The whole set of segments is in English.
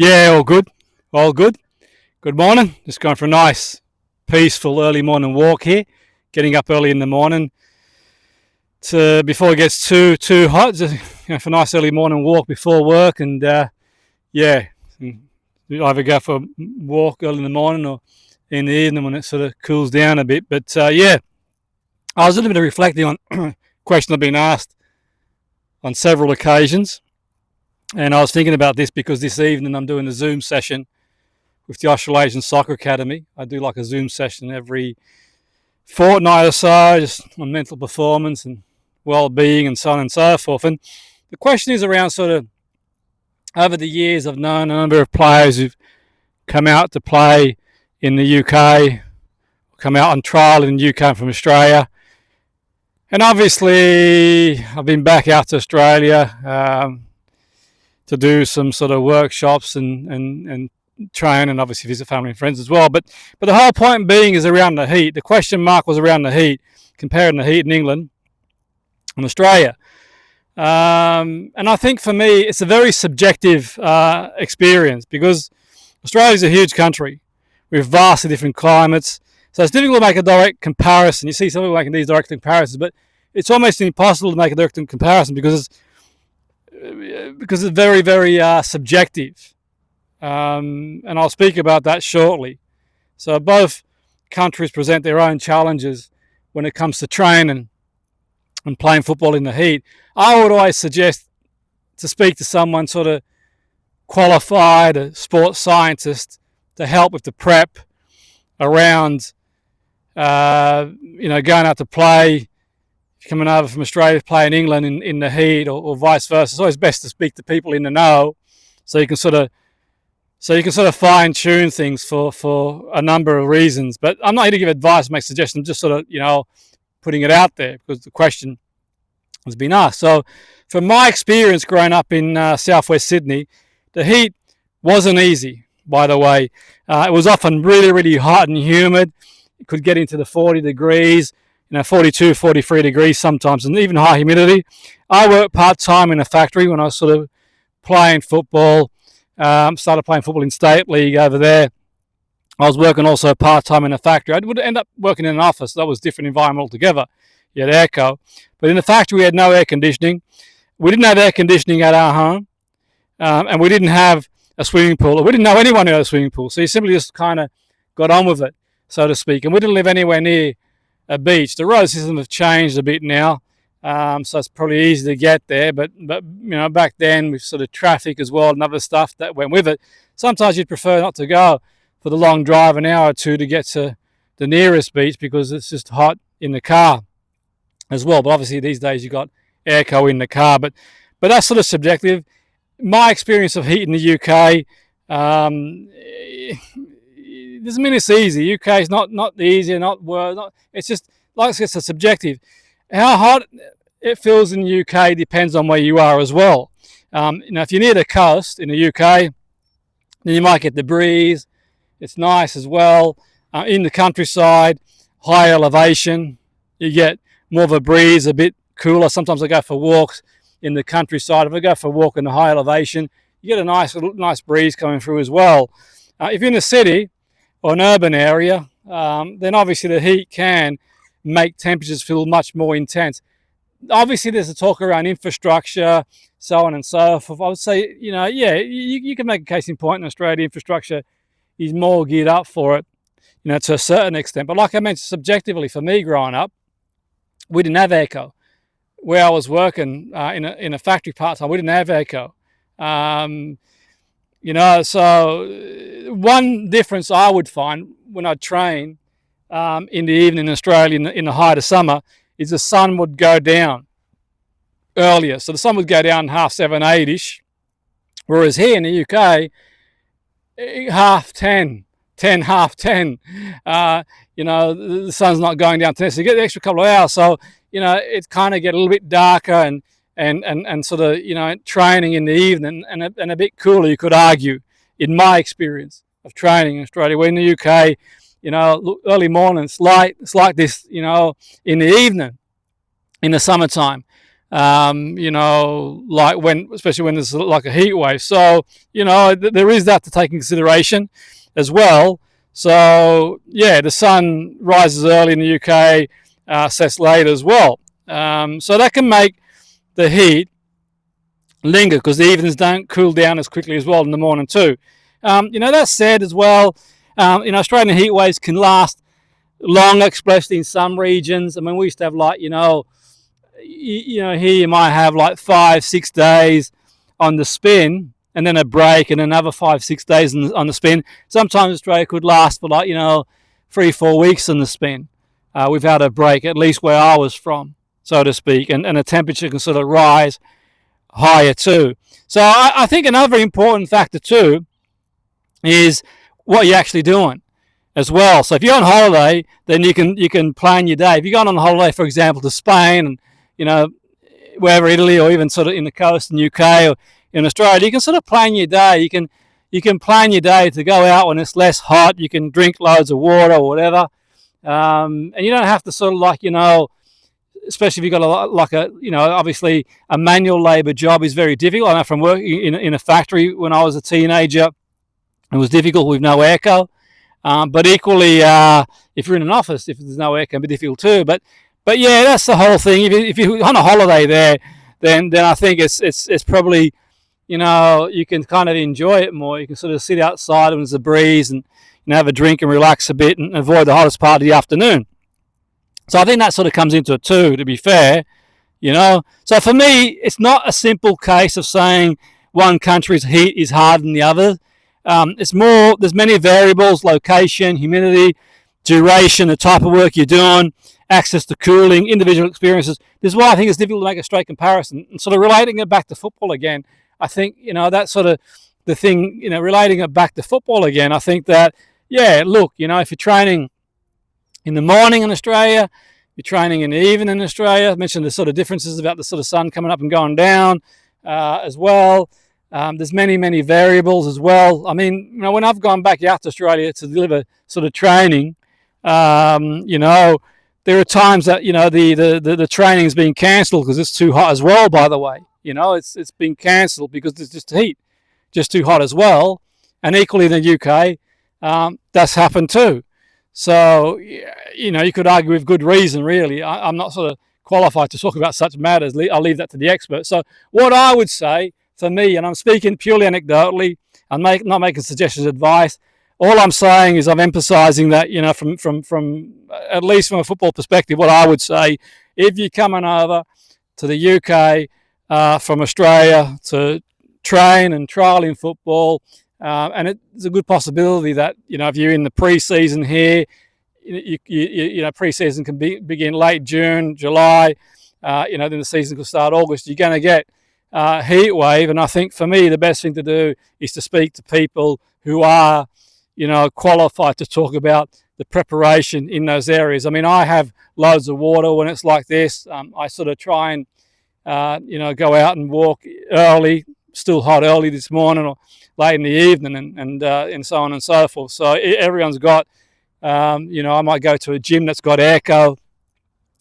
Yeah, all good. All good. Good morning. Just going for a nice, peaceful early morning walk here. Getting up early in the morning to before it gets too hot. Just, for a nice early morning walk before work, and yeah, you either go for a walk early in the morning or in the evening when it sort of cools down a bit. But yeah, I was a little bit reflecting on a question I've been asked on several occasions. And I was thinking about this because this evening I'm doing a Zoom session with the Australasian Soccer Academy. I do like a Zoom session every fortnight or so, just on mental performance and well-being and so on and so forth. And the question is around sort of, over the years I've known a number of players who've come out to play in the UK, come out on trial in the UK from Australia. And obviously I've been back out to Australia to do some sort of workshops and train, and obviously visit family and friends as well. But the whole point being is around the heat. The question mark was around the heat, comparing the heat in England and Australia. And I think for me, it's a very subjective experience because Australia is a huge country with vastly different climates. So it's difficult to make a direct comparison. You see some people making these direct comparisons, but it's almost impossible to make a direct comparison because it's very, very subjective. And I'll speak about that shortly. So both countries present their own challenges when it comes to training and playing football in the heat. I would always suggest to speak to someone sort of qualified, a sports scientist, to help with the prep around, going out to play. Coming over from Australia to play in England in the heat or vice versa. It's always best to speak to people in the know so you can sort of fine tune things for a number of reasons. But I'm not here to give advice, make suggestions, just sort of, putting it out there because the question has been asked. So from my experience growing up in southwest Sydney, the heat wasn't easy, by the way. It was often really, really hot and humid. It could get into the 40 degrees. 42, 43 degrees sometimes, and even high humidity. I worked part-time in a factory when I was sort of playing football. Started playing football in State League over there. I was working also part-time in a factory. I would end up working in an office. That was a different environment altogether. You had airco. But in the factory, we had no air conditioning. We didn't have air conditioning at our home. And we didn't have a swimming pool. We didn't know anyone who had a swimming pool. So you simply just kind of got on with it, so to speak. And we didn't live anywhere near a beach. The road system have changed a bit now, so it's probably easy to get there. But back then with sort of traffic as well and other stuff that went with it, sometimes you'd prefer not to go for the long drive, an hour or two to get to the nearest beach because it's just hot in the car as well. But obviously these days you've got airco in the car. But that's sort of subjective. My experience of heat in the UK, doesn't mean it's easy. UK is not easier, not worse. It's just, like I said, it's subjective. How hot it feels in the UK depends on where you are as well. If you're near the coast in the UK, then you might get the breeze. It's nice as well. In the countryside, high elevation, you get more of a breeze, a bit cooler. Sometimes I go for walks in the countryside. If I go for a walk in the high elevation, you get a nice breeze coming through as well. If you're in the city, or an urban area, then obviously the heat can make temperatures feel much more intense. Obviously, there's a talk around infrastructure, so on and so forth. I would say, you can make a case in point in Australia, infrastructure is more geared up for it, to a certain extent. But like I mentioned, subjectively, for me growing up, we didn't have airco. Where I was working in a factory part-time, we didn't have airco. So one difference I would find when I train in the evening in Australia in the height of summer is the sun would go down earlier. So the sun would go down 7:30, 8ish, whereas here in the UK, 10:30, 10:30. The sun's not going down 10, so you get the extra couple of hours. So it kind of get a little bit darker and sort of, training in the evening and a bit cooler, you could argue, in my experience of training in Australia. We're in the UK, early morning, it's like this, in the evening, in the summertime. like especially when there's like a heat wave. So, there is that to take in consideration as well. So, yeah, the sun rises early in the UK, sets late as well. So that can make the heat linger because the evenings don't cool down as quickly as well in the morning too. That said as well, Australian heat waves can last long, especially in some regions. I mean, we used to have here you might have like 5-6 days on the spin and then a break and another 5-6 days on the spin. Sometimes Australia could last for 3-4 weeks on the spin without a break, at least where I was from, so to speak, and the temperature can sort of rise higher too. So I think another important factor too is what you're actually doing as well. So if you're on holiday, then you can plan your day. If you're going on holiday, for example, to Spain and wherever, Italy, or even sort of in the coast in UK or in Australia, you can sort of plan your day. You can plan your day to go out when it's less hot. You can drink loads of water or whatever, and you don't have to sort of especially if you've got obviously a manual labour job is very difficult. I know from working in a factory when I was a teenager, it was difficult with no airco. But equally, if you're in an office, if there's no air, it can be difficult too. But yeah, that's the whole thing. If you're on a holiday there, then I think it's probably, you can kind of enjoy it more. You can sort of sit outside when there's a breeze and have a drink and relax a bit and avoid the hottest part of the afternoon. So I think that sort of comes into it too, to be fair, So for me, it's not a simple case of saying one country's heat is harder than the other. It's more, there's many variables: location, humidity, duration, the type of work you're doing, access to cooling, individual experiences. This is why I think it's difficult to make a straight comparison. And sort of relating it back to football again, I think, that's sort of the thing, relating it back to football again, I think that, yeah, look, if you're training in the morning in Australia, you're training in the evening in Australia. I mentioned the sort of differences about the sort of sun coming up and going down as well. There's many variables as well. I mean, when I've gone back out to Australia to deliver sort of training, there are times that the training's been cancelled because it's too hot as well. By the way, it's been cancelled because it's just heat, just too hot as well. And equally in the UK, that's happened too. So you could argue with good reason. Really, I'm not sort of qualified to talk about such matters. I'll leave that to the experts. So what I would say, for me, and I'm speaking purely anecdotally, I'm not making suggestions, advice. All I'm saying is I'm emphasising that, from at least from a football perspective, what I would say, if you're coming over to the UK from Australia to train and trial in football, and it's a good possibility that, if you're in the pre-season here, pre-season can begin late June, July, then the season could start August. You're going to get heat wave, and I think for me the best thing to do is to speak to people who are qualified to talk about the preparation in those areas. I mean, I have loads of water when it's like this. I sort of try and go out and walk early, still hot early this morning or late in the evening, and so on and so forth. So everyone's got I might go to a gym that's got airco,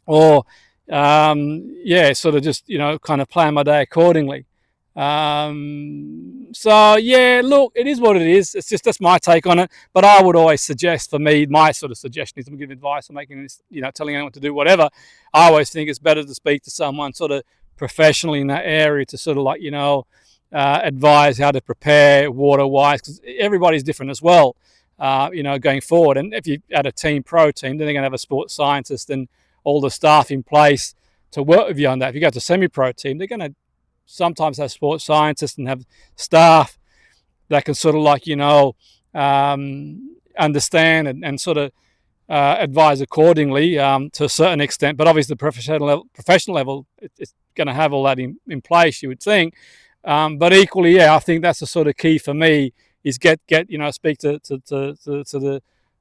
or sort of just, kind of plan my day accordingly. So yeah, look, it is what it is. It's just, that's my take on it. But I would always suggest, for me, my sort of suggestion is, I'm giving advice, I'm making this, telling anyone to do whatever. I always think it's better to speak to someone sort of professionally in that area to sort of advise how to prepare water-wise, because everybody's different as well, going forward. And if you add a pro team, then they're going to have a sports scientist and all the staff in place to work with you on that. If you go to a semi-pro team, they're going to sometimes have sports scientists and have staff that can sort of understand and sort of advise accordingly to a certain extent. But obviously the professional level, it's going to have all that in place, you would think. But equally, yeah, I think that's the sort of key for me, is speak to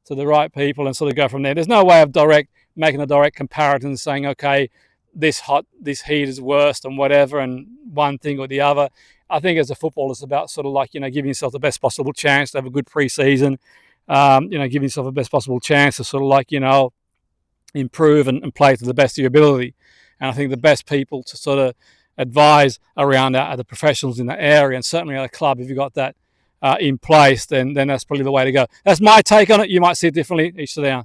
the right people and sort of go from there. There's no way of making a direct comparison and saying, okay, this heat is worse than whatever, and one thing or the other. I think as a footballer, it's about sort of giving yourself the best possible chance to have a good pre-season, giving yourself the best possible chance to sort of improve and play to the best of your ability. And I think the best people to sort of advise around that are the professionals in that area, and certainly at a club, if you've got that in place, then that's probably the way to go. That's my take on it. You might see it differently. Each to their own.